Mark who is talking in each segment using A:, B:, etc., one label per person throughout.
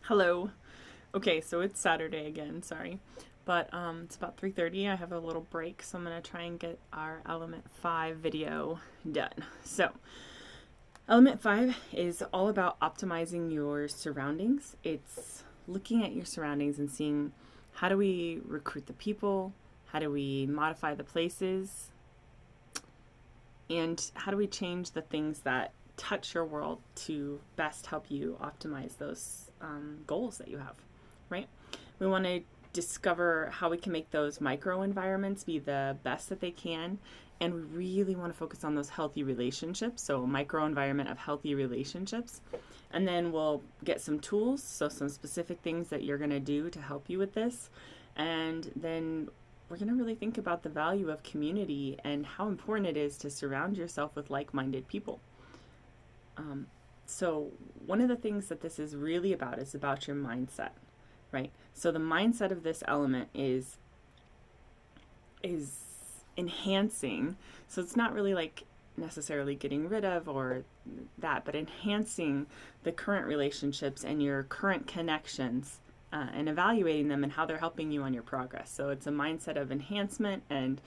A: Hello. Okay, so it's Saturday again, sorry. But it's about 3:30. I have a little break, so I'm going to try and get our Element 5 video done. So, Element 5 is all about optimizing your surroundings. It's looking at your surroundings and seeing how do we recruit the people, how do we modify the places, and how do we change the things that touch your world to best help you optimize those goals that you have, right? We want to discover how we can make those micro environments be the best that they can. And we really want to focus on those healthy relationships. So, a micro environment of healthy relationships. And then we'll get some tools, so some specific things that you're going to do to help you with this. And then we're going to really think about the value of community and how important it is to surround yourself with like minded people. So, one of the things that this is really about is about your mindset, right? So, the mindset of this element is enhancing. So, it's not really like necessarily getting rid of or that, but enhancing the current relationships and your current connections and evaluating them and how they're helping you on your progress. So it's a mindset of enhancement and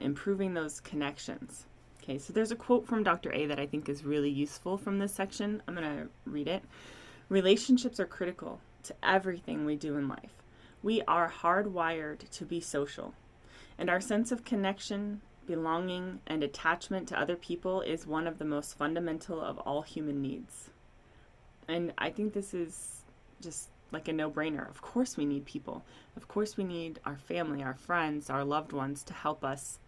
A: improving those connections. Okay, so there's a quote from Dr. A that I think is really useful from this section. I'm going to read it. Relationships are critical to everything we do in life. We are hardwired to be social, and our sense of connection, belonging, and attachment to other people is one of the most fundamental of all human needs. And I think this is just like a no-brainer. Of course we need people. Of course we need our family, our friends, our loved ones to help us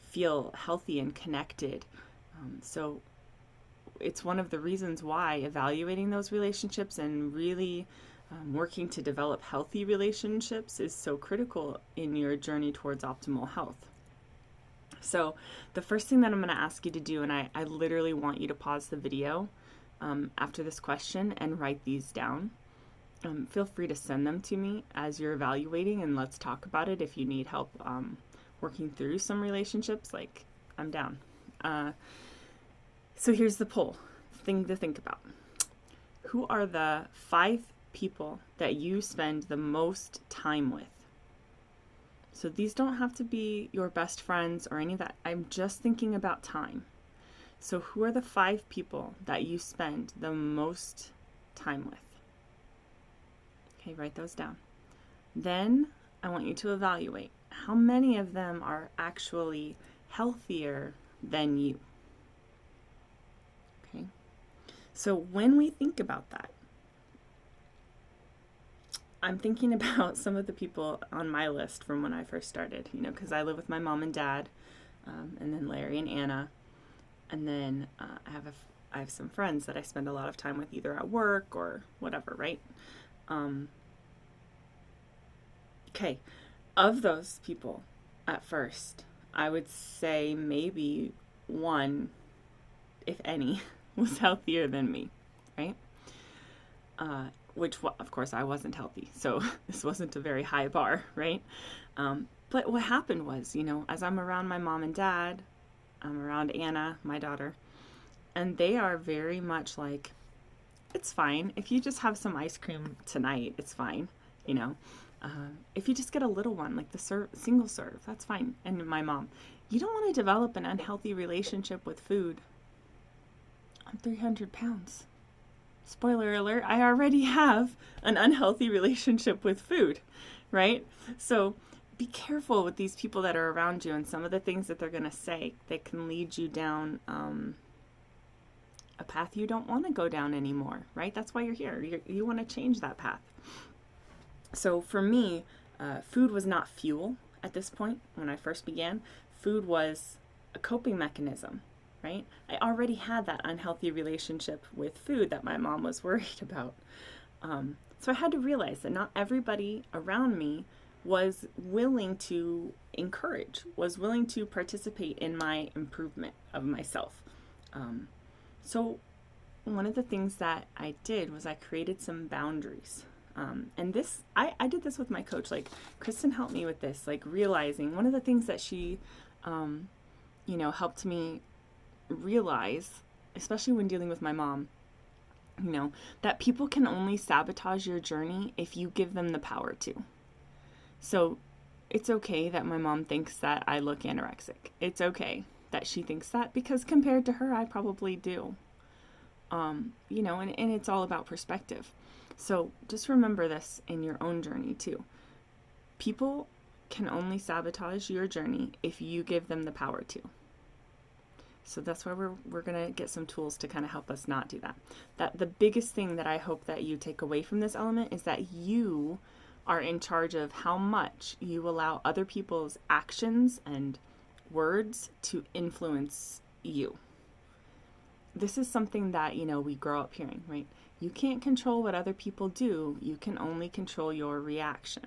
A: feel healthy and connected. So it's one of the reasons why evaluating those relationships and really working to develop healthy relationships is so critical in your journey towards optimal health. So the first thing that I'm going to ask you to do, and I literally want you to pause the video after this question and write these down. Feel free to send them to me as you're evaluating, and let's talk about it. If you need help working through some relationships, like, I'm down. So here's the poll thing to think about. Who are the 5 people that you spend the most time with? So these don't have to be your best friends or any of that. I'm just thinking about time. So who are the 5 people that you spend the most time with? Okay, write those down. Then I want you to evaluate how many of them are actually healthier than you. Okay, so when we think about that, I'm thinking about some of the people on my list from when I first started, because I live with my mom and dad, and then Larry and Anna, and then I have some friends that I spend a lot of time with either at work or whatever, right? Okay, of those people at first, I would say maybe one, if any, was healthier than me, right? Which, of course, I wasn't healthy, so this wasn't a very high bar, right? But what happened was, as I'm around my mom and dad, I'm around Anna, my daughter, and they are very much like, it's fine. If you just have some ice cream tonight, it's fine, if you just get a little one, like the single serve, that's fine. And my mom, you don't want to develop an unhealthy relationship with food. I'm 300 pounds. Spoiler alert, I already have an unhealthy relationship with food, right? So be careful with these people that are around you and some of the things that they're going to say that can lead you down a path you don't want to go down anymore, right? That's why you're here. You want to change that path. So for me, food was not fuel at this point when I first began. Food was a coping mechanism, right? I already had that unhealthy relationship with food that my mom was worried about. So I had to realize that not everybody around me was willing to encourage, was willing to participate in my improvement of myself. So one of the things that I did was I created some boundaries. And this, I did this with my coach. Like, Kristen helped me with this, like realizing one of the things that she, helped me realize, especially when dealing with my mom, You know, that people can only sabotage your journey if you give them the power to. So it's okay that my mom thinks that I look anorexic. It's okay that she thinks that, because compared to her, I probably do. You know, and it's all about perspective. So just remember this in your own journey too. People can only sabotage your journey if you give them the power to. So that's why we're going to get some tools to kind of help us not do that. That the biggest thing that I hope that you take away from this element is that you are in charge of how much you allow other people's actions and words to influence you. This is something that, you know, we grow up hearing, right? You can't control what other people do. You can only control your reaction.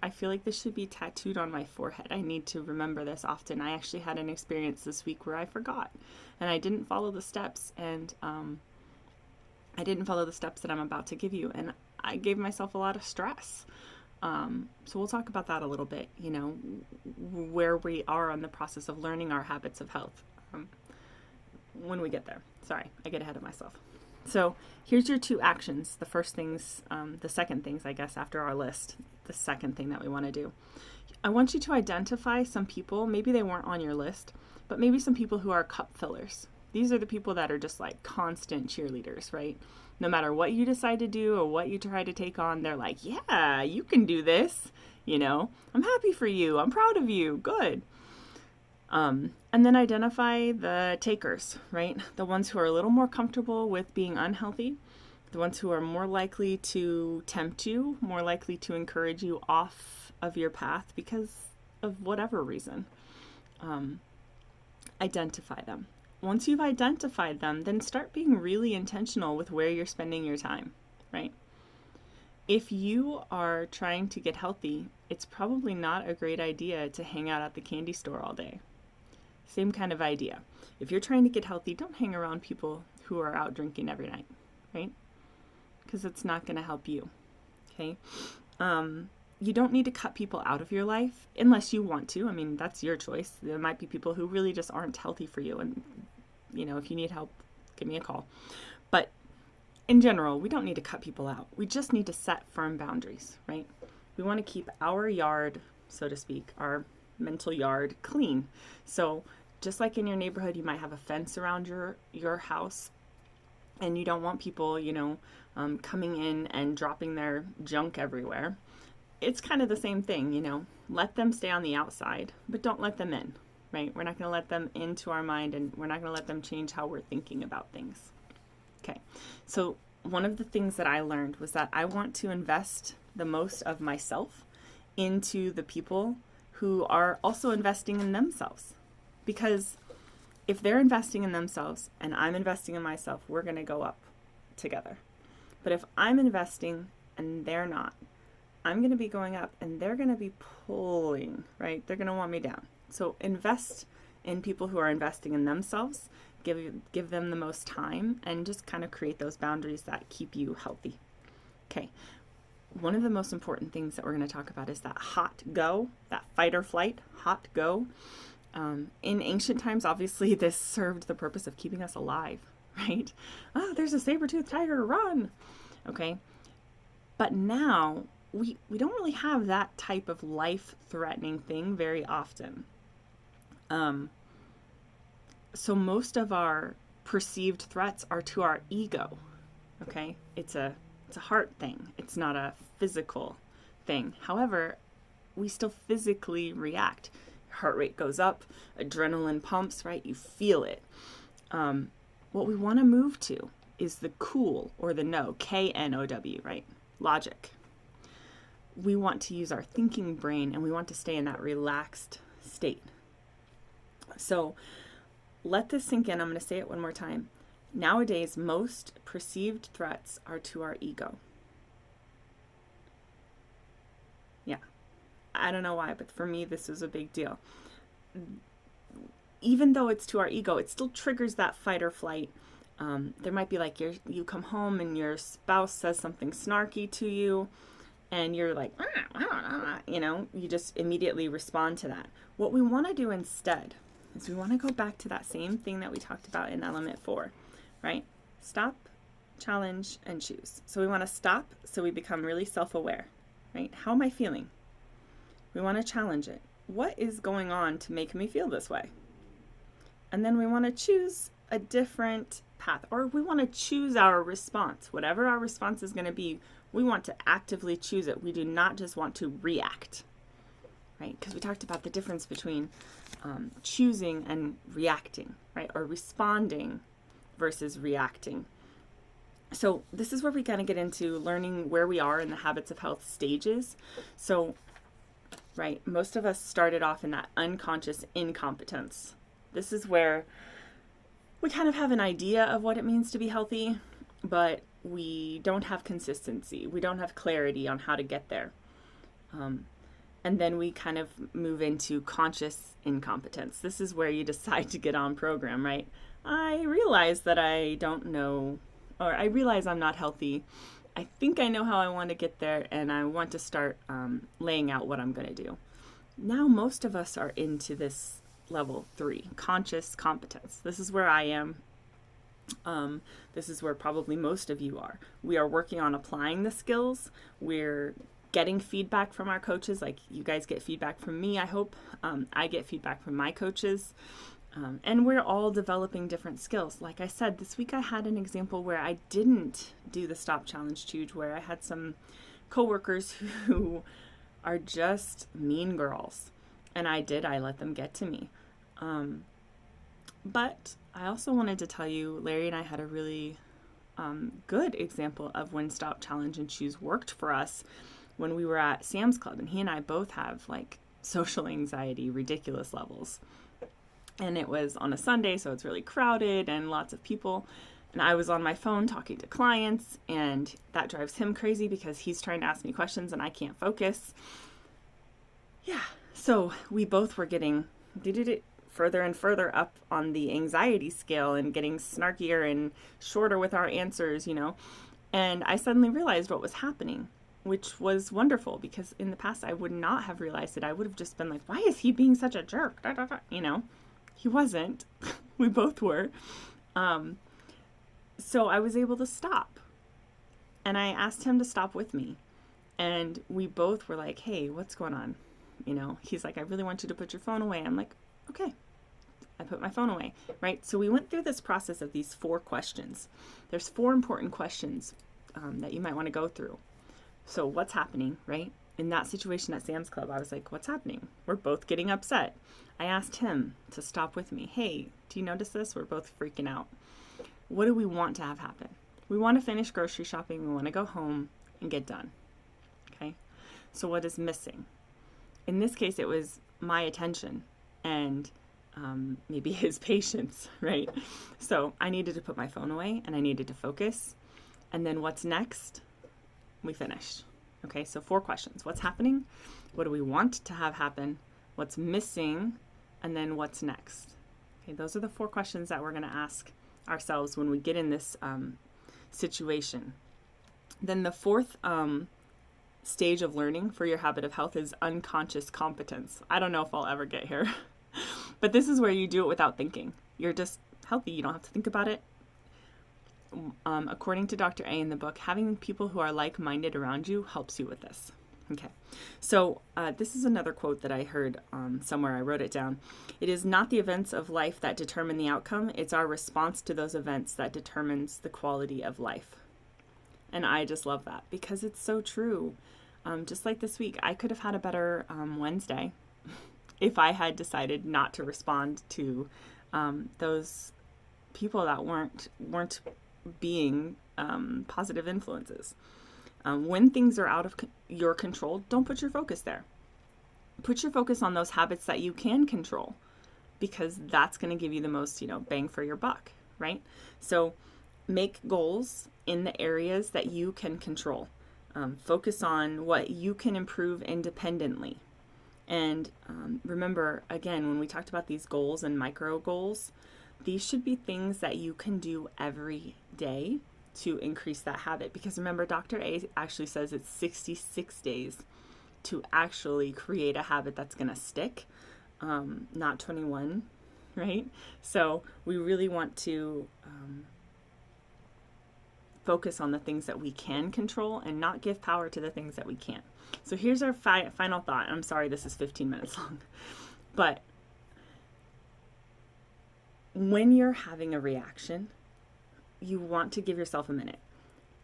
A: I feel like this should be tattooed on my forehead. I need to remember this often. I actually had an experience this week where I forgot and I didn't follow the steps, and I didn't follow the steps that I'm about to give you, and I gave myself a lot of stress. So we'll talk about that a little bit, you know, where we are on the process of learning our habits of health when we get there. Sorry, I get ahead of myself. So here's your 2 actions. The first things, the second things, I guess, after our list, the second thing that we want to do. I want you to identify some people, maybe they weren't on your list, but maybe some people who are cup fillers. These are the people that are just like constant cheerleaders, right? No matter what you decide to do or what you try to take on, they're like, yeah, you can do this. You know, I'm happy for you. I'm proud of you. Good. And then identify the takers, right? The ones who are a little more comfortable with being unhealthy, the ones who are more likely to tempt you, more likely to encourage you off of your path because of whatever reason. Identify them. Once you've identified them, then start being really intentional with where you're spending your time, right? If you are trying to get healthy, it's probably not a great idea to hang out at the candy store all day. Same kind of idea. If you're trying to get healthy, don't hang around people who are out drinking every night, right? Because it's not going to help you, okay? You don't need to cut people out of your life unless you want to. I mean, that's your choice. There might be people who really just aren't healthy for you. And, you know, if you need help, give me a call. But in general, we don't need to cut people out. We just need to set firm boundaries, right? We want to keep our yard, so to speak, our mental yard clean. So just like in your neighborhood, you might have a fence around your house, and you don't want people, you know, coming in and dropping their junk everywhere. It's kind of the same thing, you know. Let them stay on the outside, but don't let them in, right? We're not going to let them into our mind, and we're not going to let them change how we're thinking about things. Okay, so one of the things that I learned was that I want to invest the most of myself into the people who are also investing in themselves. Because if they're investing in themselves and I'm investing in myself, we're going to go up together. But if I'm investing and they're not, I'm going to be going up and they're going to be pulling, right? They're going to want me down. So invest in people who are investing in themselves, give them the most time, and just kind of create those boundaries that keep you healthy. Okay. One of the most important things that we're going to talk about is that hot go, that fight or flight, hot go. In ancient times, obviously, this served the purpose of keeping us alive, right? Oh, there's a saber-toothed tiger, run! Okay. But now, we don't really have that type of life-threatening thing very often. So most of our perceived threats are to our ego, okay? It's a heart thing. It's not a physical thing. However, we still physically react. Heart rate goes up, adrenaline pumps, right? You feel it. What we want to move to is the cool or the know, K-N-O-W, right? Logic. We want to use our thinking brain, and we want to stay in that relaxed state. So let this sink in. I'm going to say it one more time. Nowadays, most perceived threats are to our ego. Yeah. I don't know why, but for me, this is a big deal. Even though it's to our ego, it still triggers that fight or flight. There might be like you come home and your spouse says something snarky to you, and you're like, you know, you just immediately respond to that. What we want to do instead is we want to go back to that same thing that we talked about in element 4, right? Stop challenge, and choose. So we want to stop so we become really self-aware, right? How am I feeling? We want to challenge it. What is going on to make me feel this way? And then we want to choose a different path, or we want to choose our response. Whatever our response is going to be, we want to actively choose it. We do not just want to react, right? Because we talked about the difference between choosing and reacting, right? Or responding versus reacting. So this is where we kind of get into learning where we are in the habits of health stages. So, right, most of us started off in that unconscious incompetence. This is where we kind of have an idea of what it means to be healthy, but we don't have consistency. We don't have clarity on how to get there. And then we kind of move into conscious incompetence. This is where you decide to get on program, right? I realize that I don't know, or I realize I'm not healthy. I think I know how I want to get there, and I want to start laying out what I'm going to do. Now, most of us are into this level 3, conscious competence. This is where I am. This is where probably most of you are. We are working on applying the skills. We're getting feedback from our coaches, like you guys get feedback from me, I hope. I get feedback from my coaches. And we're all developing different skills. Like I said, this week I had an example where I didn't do the Stop Challenge Choose, where I had some coworkers who are just mean girls. And I let them get to me. But I also wanted to tell you, Larry and I had a really good example of when Stop Challenge and Choose worked for us when we were at Sam's Club. And he and I both have like social anxiety, ridiculous levels. And it was on a Sunday, so it's really crowded and lots of people. And I was on my phone talking to clients, and that drives him crazy because he's trying to ask me questions and I can't focus. Yeah, so we both were getting further and further up on the anxiety scale and getting snarkier and shorter with our answers, you know. And I suddenly realized what was happening, which was wonderful, because in the past I would not have realized it. I would have just been like, why is he being such a jerk? You know. He wasn't. We both were. So I was able to stop. And I asked him to stop with me. And we both were like, hey, what's going on? You know, he's like, I really want you to put your phone away. I'm like, okay. I put my phone away, right? So we went through this process of these 4 questions. There's 4 important questions that you might want to go through. So what's happening, right? In that situation at Sam's Club, I was like, what's happening? We're both getting upset. I asked him to stop with me. Hey, do you notice this? We're both freaking out. What do we want to have happen? We want to finish grocery shopping. We want to go home and get done. Okay? So what is missing? In this case, it was my attention and maybe his patience, right? So I needed to put my phone away and I needed to focus. And then what's next? We finished. Okay, so 4 questions. What's happening? What do we want to have happen? What's missing? And then what's next? Okay, those are the 4 questions that we're going to ask ourselves when we get in this situation. Then the 4th stage of learning for your habit of health is unconscious competence. I don't know if I'll ever get here, but this is where you do it without thinking. You're just healthy. You don't have to think about it. According to Dr. A in the book, having people who are like-minded around you helps you with this. Okay, so this is another quote that I heard somewhere. I wrote it down. It is not the events of life that determine the outcome. It's our response to those events that determines the quality of life. And I just love that because it's so true. Just like this week, I could have had a better Wednesday if I had decided not to respond to those people that weren't being positive influences. When things are out of your control, don't put your focus there. Put your focus on those habits that you can control, because that's going to give you the most, bang for your buck, right? So make goals in the areas that you can control. Focus on what you can improve independently. And remember, again, when we talked about these goals and micro goals, these should be things that you can do every day to increase that habit. Because remember, Dr. A actually says it's 66 days to actually create a habit that's going to stick, not 21, right? So we really want to focus on the things that we can control and not give power to the things that we can't. So here's our final thought. I'm sorry this is 15 minutes long, but when you're having a reaction, you want to give yourself a minute.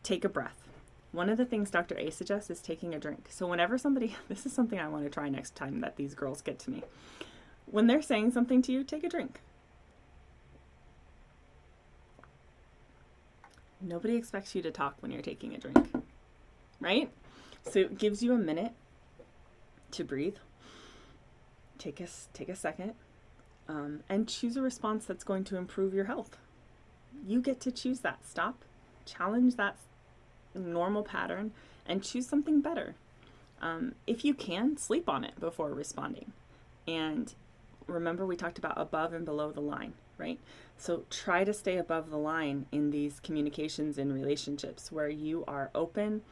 A: Take a breath. One of the things Dr. A suggests is taking a drink. So whenever somebody, this is something I want to try next time that these girls get to me. When they're saying something to you, take a drink. Nobody expects you to talk when you're taking a drink, right? So it gives you a minute to breathe. Take a second, and choose a response that's going to improve your health. You get to choose that. Stop, challenge that normal pattern, and choose something better. If you can, sleep on it before responding. And remember, we talked about above and below the line, right? So try to stay above the line in these communications and relationships where you are open,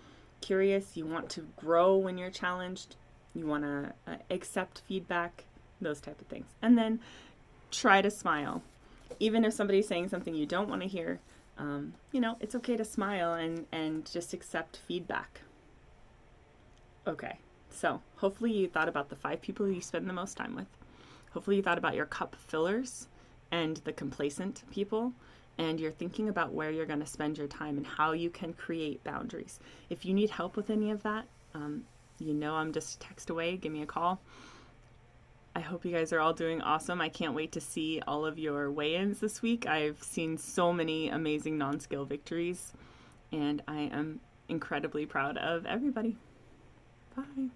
A: curious, you want to grow when you're challenged, you want to accept feedback, those type of things. And then try to smile. Even if somebody's saying something you don't want to hear, it's okay to smile and just accept feedback. Okay, so hopefully you thought about the 5 people you spend the most time with. Hopefully you thought about your cup fillers and the complacent people, and you're thinking about where you're going to spend your time and how you can create boundaries. If you need help with any of that, I'm just a text away. Give me a call. I hope you guys are all doing awesome. I can't wait to see all of your weigh-ins this week. I've seen so many amazing non-scale victories, and I am incredibly proud of everybody. Bye.